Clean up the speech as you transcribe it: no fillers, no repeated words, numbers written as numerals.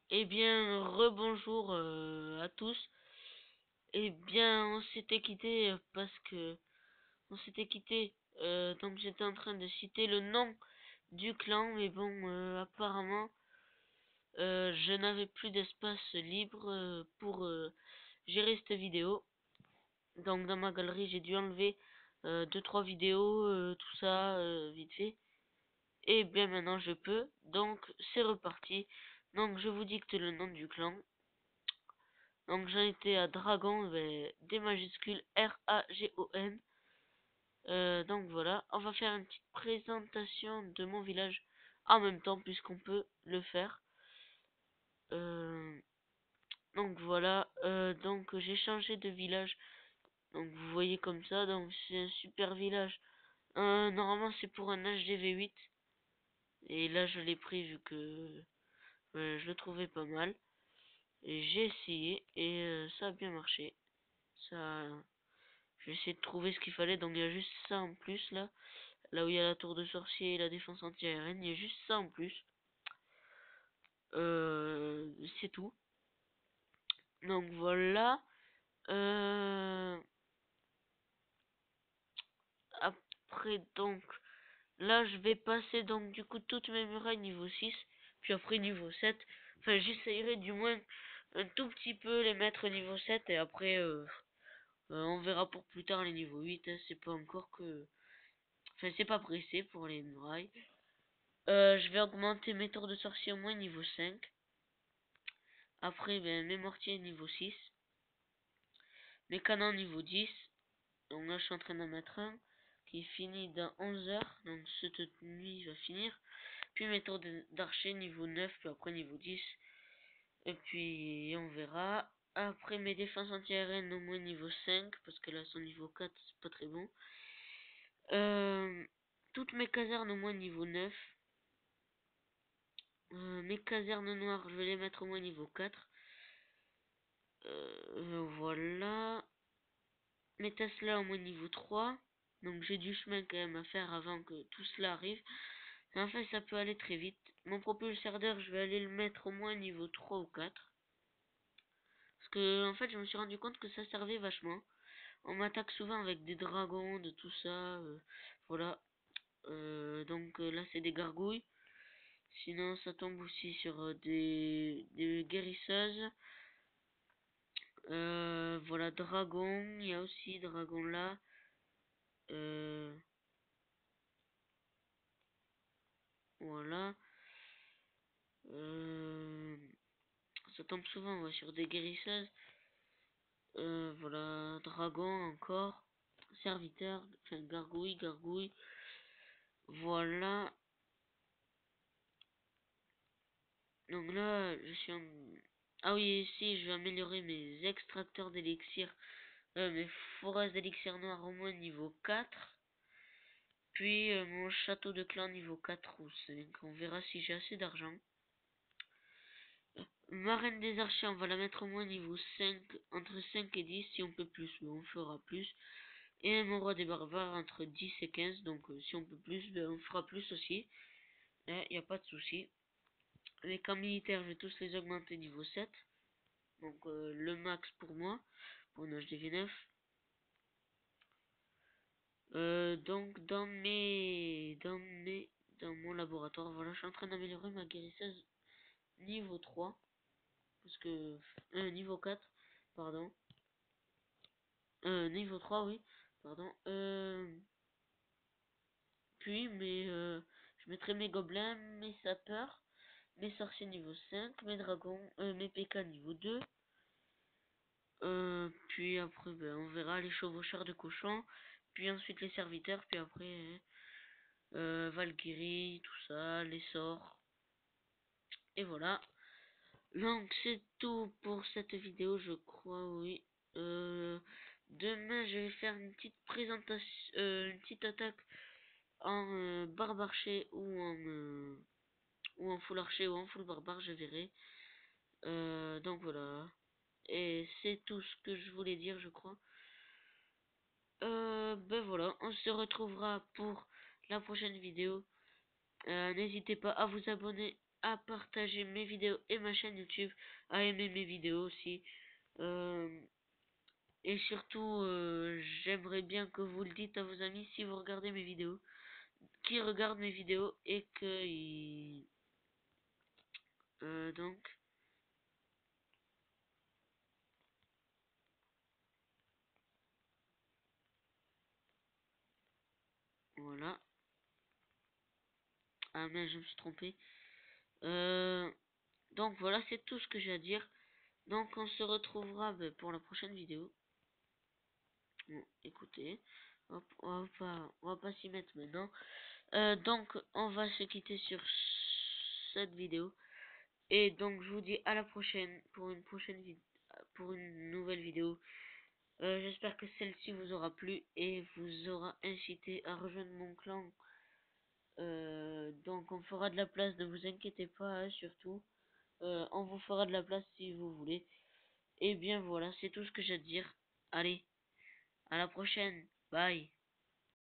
Eh bien, rebonjour à tous. Eh bien, on s'était quitté parce que on s'était quitté. Donc j'étais en train de citer le nom du clan, mais bon, apparemment, je n'avais plus d'espace libre pour gérer cette vidéo. Donc dans ma galerie, j'ai dû enlever deux trois vidéos, tout ça, vite fait. Et bien maintenant, je peux. Donc c'est reparti. Donc je vous dicte le nom du clan. Donc j'en étais à Dragon, D majuscule R-A-G-O-N. Donc voilà, on va faire une petite présentation de mon village en même temps puisqu'on peut le faire. Euh, donc voilà, donc j'ai changé de village. Donc vous voyez comme ça, donc c'est un super village. Normalement c'est pour un HDV8. Et là je l'ai pris vu que je le trouvais pas mal. Et j'ai essayé et ça a bien marché. Ça, j'ai essayé de trouver ce qu'il fallait, donc il y a juste ça en plus là. Là où il y a la tour de sorcier et la défense anti-aérienne, il y a juste ça en plus. C'est tout. Donc voilà. Euh, Après donc, là je vais passer donc du coup toutes mes murailles niveau 6. Puis après niveau 7. Enfin j'essayerai du moins un tout petit peu les mettre niveau 7. Et après on verra pour plus tard les niveaux 8. Hein, c'est pas encore que... Enfin c'est pas pressé pour les murailles. Je vais augmenter mes tours de sorcier au moins niveau 5. Après, ben, mes mortiers niveau 6. Mes canons niveau 10. Donc là, je suis en train d'en mettre un qui finit dans 11 heures. Donc cette nuit va finir. Puis mes tours d'archer niveau 9. Puis après niveau 10. Et puis on verra. Après mes défenses anti-aériennes au moins niveau 5. Parce que là, sont niveau 4. C'est pas très bon. Toutes mes casernes au moins niveau 9. Mes casernes noires, je vais les mettre au moins niveau 4. Voilà. Mes Tesla au moins niveau 3. Donc j'ai du chemin quand même à faire avant que tout cela arrive. Mais en fait ça peut aller très vite. Mon propulseur d'air je vais aller le mettre au moins niveau 3 ou 4. Parce que en fait je me suis rendu compte que ça servait vachement. On m'attaque souvent avec des dragons, de tout ça. Voilà. Donc là c'est des gargouilles. Sinon ça tombe aussi sur des guérisseuses. Voilà, dragon. Il y a aussi dragon là. Euh, voilà. Euh, Ça tombe souvent ouais, sur des guérisseuses. Voilà, dragon encore. Serviteur, enfin gargouille, gargouille. Voilà. Donc là, je suis en... Ah oui, ici, je vais améliorer mes extracteurs d'élixir. Mes forêts d'élixir noir au moins niveau 4. Puis mon château de clan niveau 4 ou 5. On verra si j'ai assez d'argent. Ma reine des archers, on va la mettre au moins niveau 5. Entre 5 et 10. Si on peut plus, on fera plus. Et mon roi des barbares entre 10 et 15. Donc si on peut plus, ben, on fera plus aussi. Il n'y a pas de souci. Les camps militaires, je vais tous les augmenter niveau 7. Donc le max pour moi. Pour un HDV9. Donc dans mon laboratoire, voilà, je suis en train d'améliorer ma guérisseuse niveau 3. Parce que... niveau 4, pardon. Niveau 3, oui. Pardon. Puis, je mettrai mes gobelins, mes sapeurs, mes sorciers niveau 5, mes dragons, mes PK niveau 2. Puis après, ben, on verra les chevaucheurs de cochons. Puis ensuite les serviteurs. Puis après, Valkyrie, tout ça, les sorts. Et voilà. Donc c'est tout pour cette vidéo, je crois, oui. Demain, je vais faire une petite présentation, une petite attaque en barbarché ou en full archer ou en full barbare, je verrai. Donc voilà. Et c'est tout ce que je voulais dire, je crois. Ben voilà, on se retrouvera pour la prochaine vidéo. N'hésitez pas à vous abonner à partager mes vidéos et ma chaîne YouTube, à aimer mes vidéos aussi. Euh, et surtout, j'aimerais bien que vous le dites à vos amis si vous regardez mes vidéos, qui regardent mes vidéos et que donc voilà. Ah mais je me suis trompé. Euh, donc voilà, c'est tout ce que j'ai à dire. Donc on se retrouvera pour la prochaine vidéo. Bon, écoutez, hop, on va pas s'y mettre maintenant. Donc on va se quitter sur cette vidéo. Et donc je vous dis à la prochaine pour une pour une nouvelle vidéo. J'espère que celle-ci vous aura plu et vous aura incité à rejoindre mon clan. Donc on fera de la place, ne vous inquiétez pas, hein, surtout. On vous fera de la place si vous voulez. Et bien voilà, c'est tout ce que j'ai à dire. Allez, à la prochaine. Bye.